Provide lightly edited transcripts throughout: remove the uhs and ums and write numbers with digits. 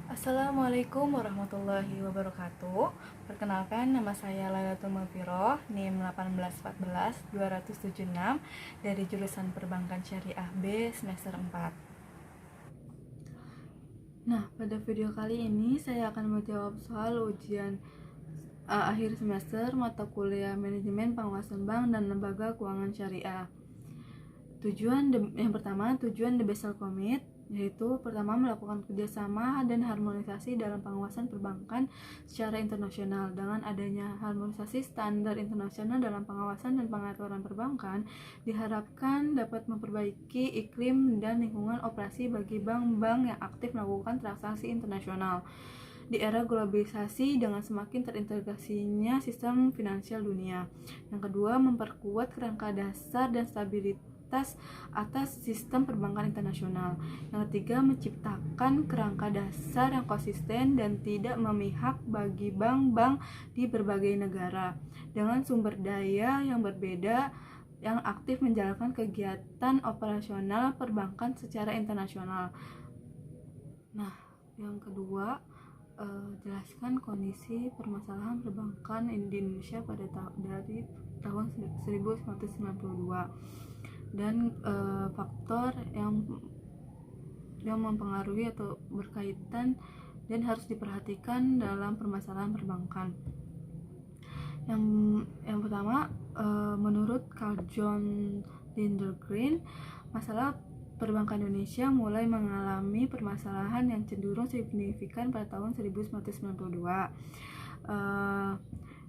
Assalamualaikum warahmatullahi wabarakatuh. Perkenalkan, nama saya Lailatul Mafiroh, NIM 1814276 dari jurusan Perbankan Syariah B semester 4. Nah, pada video kali ini saya akan menjawab soal ujian akhir semester mata kuliah Manajemen Pengawasan Bank dan Lembaga Keuangan Syariah. Yang pertama, tujuan The Basel Commit, yaitu pertama melakukan kerjasama dan harmonisasi dalam pengawasan perbankan secara internasional. Dengan adanya harmonisasi standar internasional dalam pengawasan dan pengaturan perbankan, diharapkan dapat memperbaiki iklim dan lingkungan operasi bagi bank-bank yang aktif melakukan transaksi internasional di era globalisasi dengan semakin terintegrasinya sistem finansial dunia. Yang kedua, memperkuat kerangka dasar dan stabilitas atas sistem perbankan internasional. Yang ketiga, menciptakan kerangka dasar yang konsisten dan tidak memihak bagi bank-bank di berbagai negara dengan sumber daya yang berbeda yang aktif menjalankan kegiatan operasional perbankan secara internasional. Nah, yang kedua, jelaskan kondisi permasalahan perbankan di Indonesia dari tahun 1992 dan faktor yang mempengaruhi atau berkaitan dan harus diperhatikan dalam permasalahan perbankan. Yang pertama, menurut Carl John Lindergreen, masalah perbankan Indonesia mulai mengalami permasalahan yang cenderung signifikan pada tahun 1992.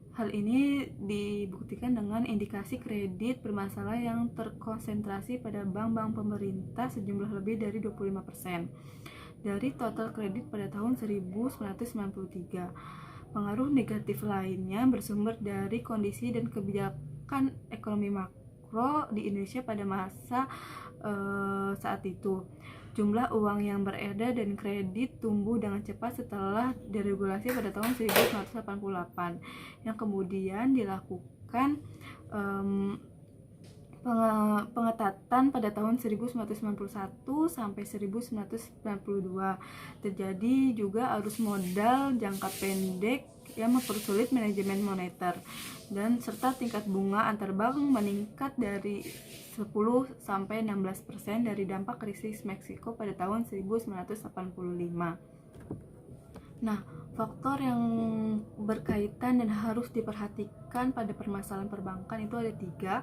Hal ini dibuktikan dengan indikasi kredit bermasalah yang terkonsentrasi pada bank-bank pemerintah sejumlah lebih dari 25% dari total kredit pada tahun 1993. Pengaruh negatif lainnya bersumber dari kondisi dan kebijakan ekonomi makro di Indonesia pada masa saat itu. Jumlah uang yang beredar dan kredit tumbuh dengan cepat setelah deregulasi pada tahun 1988 yang kemudian dilakukan pengetatan pada tahun 1991 sampai 1992. Terjadi juga arus modal jangka pendek yang mempersulit manajemen moneter dan serta tingkat bunga antar bank meningkat dari 10 sampai 16% dari dampak krisis Meksiko pada tahun 1985. Nah, faktor yang berkaitan dan harus diperhatikan pada permasalahan perbankan itu ada 3.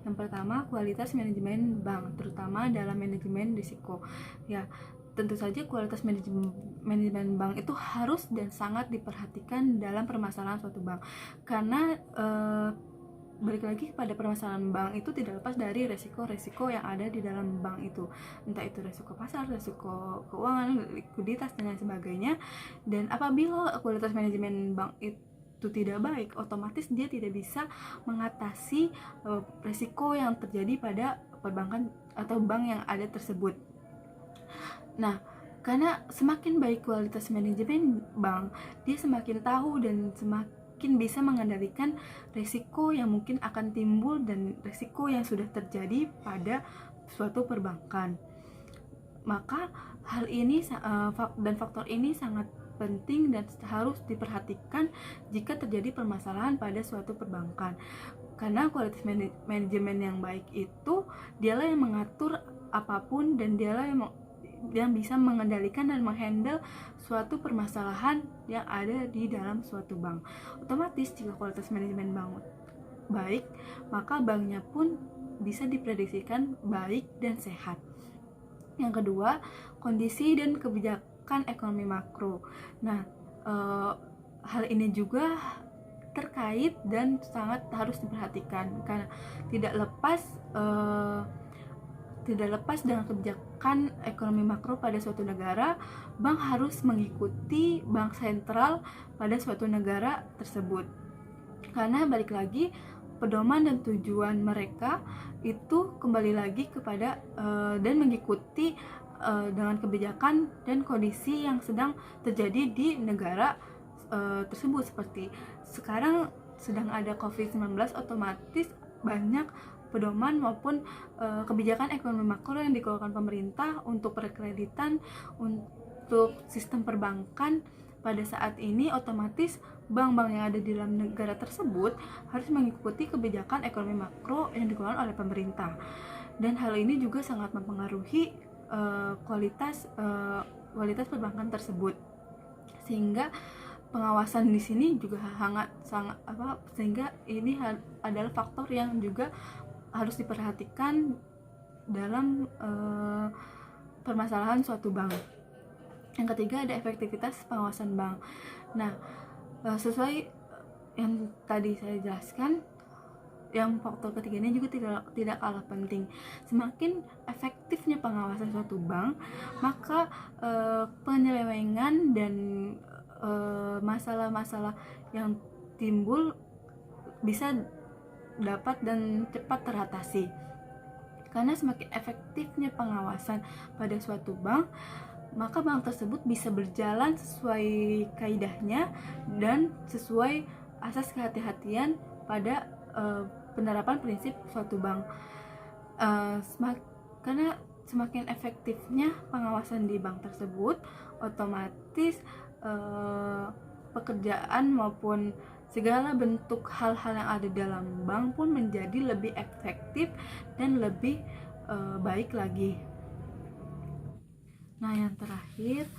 Yang pertama, kualitas manajemen bank, terutama dalam manajemen risiko. Ya, tentu saja kualitas manajemen bank itu harus dan sangat diperhatikan dalam permasalahan suatu bank, karena balik lagi pada permasalahan bank itu tidak lepas dari resiko-resiko yang ada di dalam bank itu, entah itu resiko pasar, resiko keuangan, likuiditas dan lain sebagainya. Dan apabila kualitas manajemen bank itu tidak baik, otomatis dia tidak bisa mengatasi resiko yang terjadi pada perbankan atau bank yang ada tersebut. Nah, karena semakin baik kualitas manajemen bank, dia semakin tahu dan semakin bisa mengendalikan risiko yang mungkin akan timbul dan risiko yang sudah terjadi pada suatu perbankan. Maka hal ini dan faktor ini sangat penting dan harus diperhatikan jika terjadi permasalahan pada suatu perbankan. Karena kualitas manajemen yang baik itu dialah yang mengatur apapun dan dialah yang bisa mengendalikan dan menghandle suatu permasalahan yang ada di dalam suatu bank. Otomatis jika kualitas manajemen bank baik, maka banknya pun bisa diprediksikan baik dan sehat. Yang kedua, kondisi dan kebijakan ekonomi makro. Nah, hal ini juga terkait dan sangat harus diperhatikan karena tidak lepas dengan kebijakan ekonomi makro pada suatu negara, bank harus mengikuti bank sentral pada suatu negara tersebut. Karena balik lagi, pedoman dan tujuan mereka itu kembali lagi kepada dan mengikuti dengan kebijakan dan kondisi yang sedang terjadi di negara tersebut. Seperti sekarang sedang ada COVID-19, otomatis banyak pedoman maupun kebijakan ekonomi makro yang dikeluarkan pemerintah untuk perkreditan untuk sistem perbankan pada saat ini otomatis bank-bank yang ada di dalam negara tersebut harus mengikuti kebijakan ekonomi makro yang dikeluarkan oleh pemerintah, dan hal ini juga sangat mempengaruhi kualitas perbankan tersebut, sehingga pengawasan di sini juga sehingga ini adalah faktor yang juga harus diperhatikan dalam permasalahan suatu bank. Yang ketiga ada efektivitas pengawasan bank. Nah, sesuai yang tadi saya jelaskan, yang faktor ketiganya juga tidak kalah penting. Semakin efektifnya pengawasan suatu bank, maka penyelewengan dan masalah-masalah yang timbul bisa dapat dan cepat teratasi. Karena semakin efektifnya pengawasan pada suatu bank, maka bank tersebut bisa berjalan sesuai kaidahnya dan sesuai asas kehati-hatian pada penerapan prinsip suatu bank. Karena semakin efektifnya pengawasan di bank tersebut, otomatis pekerjaan maupun segala bentuk hal-hal yang ada dalam bank pun menjadi lebih efektif dan lebih baik lagi. Nah, yang terakhir,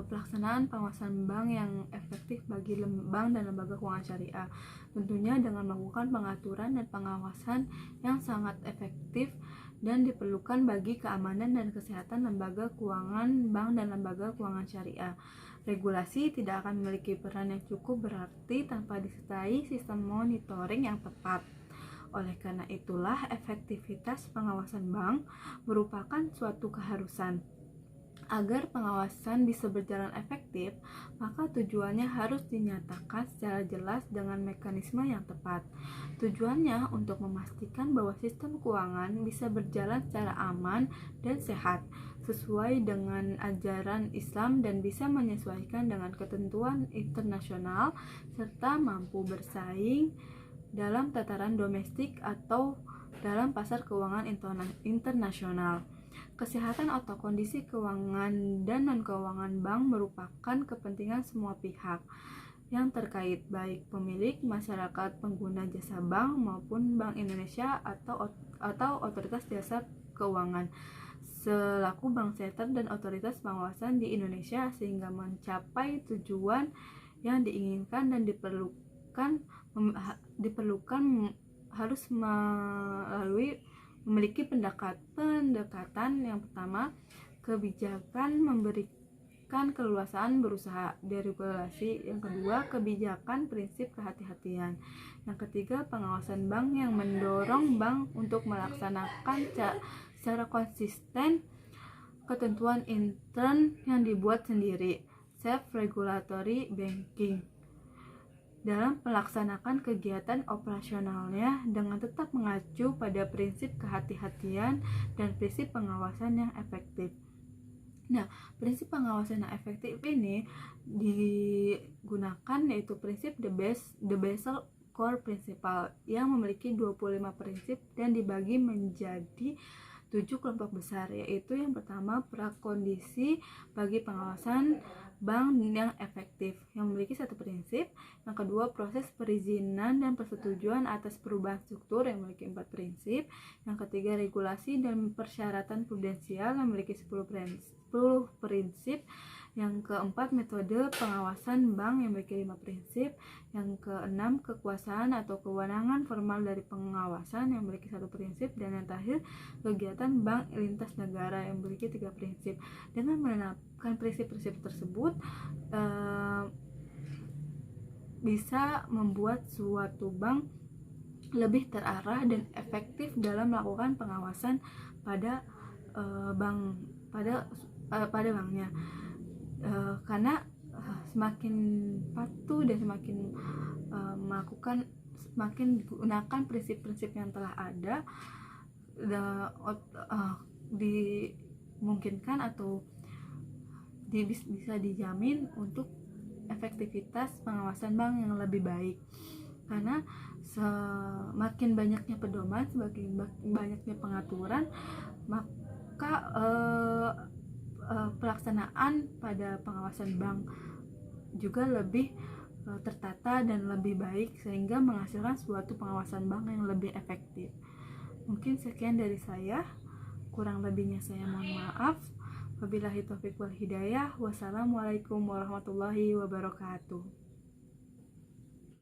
pelaksanaan pengawasan bank yang efektif bagi bank dan lembaga keuangan syariah, tentunya dengan melakukan pengaturan dan pengawasan yang sangat efektif dan diperlukan bagi keamanan dan kesehatan lembaga keuangan bank dan lembaga keuangan syariah. Regulasi tidak akan memiliki peran yang cukup berarti tanpa disertai sistem monitoring yang tepat. Oleh karena itulah, efektivitas pengawasan bank merupakan suatu keharusan. Agar pengawasan bisa berjalan efektif, maka tujuannya harus dinyatakan secara jelas dengan mekanisme yang tepat. Tujuannya untuk memastikan bahwa sistem keuangan bisa berjalan secara aman dan sehat, sesuai dengan ajaran Islam dan bisa menyesuaikan dengan ketentuan internasional, serta mampu bersaing dalam tataran domestik atau dalam pasar keuangan internasional. Kesehatan atau kondisi keuangan dan non-keuangan bank merupakan kepentingan semua pihak yang terkait, baik pemilik, masyarakat pengguna jasa bank maupun Bank Indonesia atau otoritas jasa keuangan selaku bank center dan otoritas pengawasan di Indonesia, sehingga mencapai tujuan yang diinginkan dan diperlukan harus melalui memiliki pendekatan yang pertama, kebijakan memberikan keleluasaan berusaha, deregulasi. Yang kedua, kebijakan prinsip kehati-hatian. Yang ketiga, pengawasan bank yang mendorong bank untuk melaksanakan secara konsisten ketentuan intern yang dibuat sendiri, self-regulatory banking, dalam melaksanakan kegiatan operasionalnya dengan tetap mengacu pada prinsip kehati-hatian dan prinsip pengawasan yang efektif. Nah, prinsip pengawasan yang efektif ini digunakan yaitu prinsip The Basel Core Principle yang memiliki 25 prinsip dan dibagi menjadi 7 kelompok besar, yaitu yang pertama, prakondisi bagi pengawasan bank yang efektif yang memiliki 1 prinsip. Yang kedua, proses perizinan dan persetujuan atas perubahan struktur yang memiliki 4 prinsip. Yang ketiga, regulasi dan persyaratan prudensial yang memiliki 10 prinsip. Yang keempat, metode pengawasan bank yang memiliki 5 prinsip. Yang keenam, kekuasaan atau kewenangan formal dari pengawasan yang memiliki 1 prinsip. Dan yang terakhir, kegiatan bank lintas negara yang memiliki 3 prinsip. Dengan menerapkan prinsip-prinsip tersebut, bisa membuat suatu bank lebih terarah dan efektif dalam melakukan pengawasan pada banknya. Karena semakin patuh dan semakin menggunakan prinsip-prinsip yang telah ada, dimungkinkan atau bisa dijamin untuk efektivitas pengawasan bank yang lebih baik. Karena semakin banyaknya pedoman, semakin banyaknya pengaturan, maka pelaksanaan pada pengawasan bank juga lebih tertata dan lebih baik, sehingga menghasilkan suatu pengawasan bank yang lebih efektif. Mungkin sekian dari saya, kurang lebihnya saya mohon maaf. Wabillahi taufiq wal hidayah. Wassalamualaikum warahmatullahi wabarakatuh.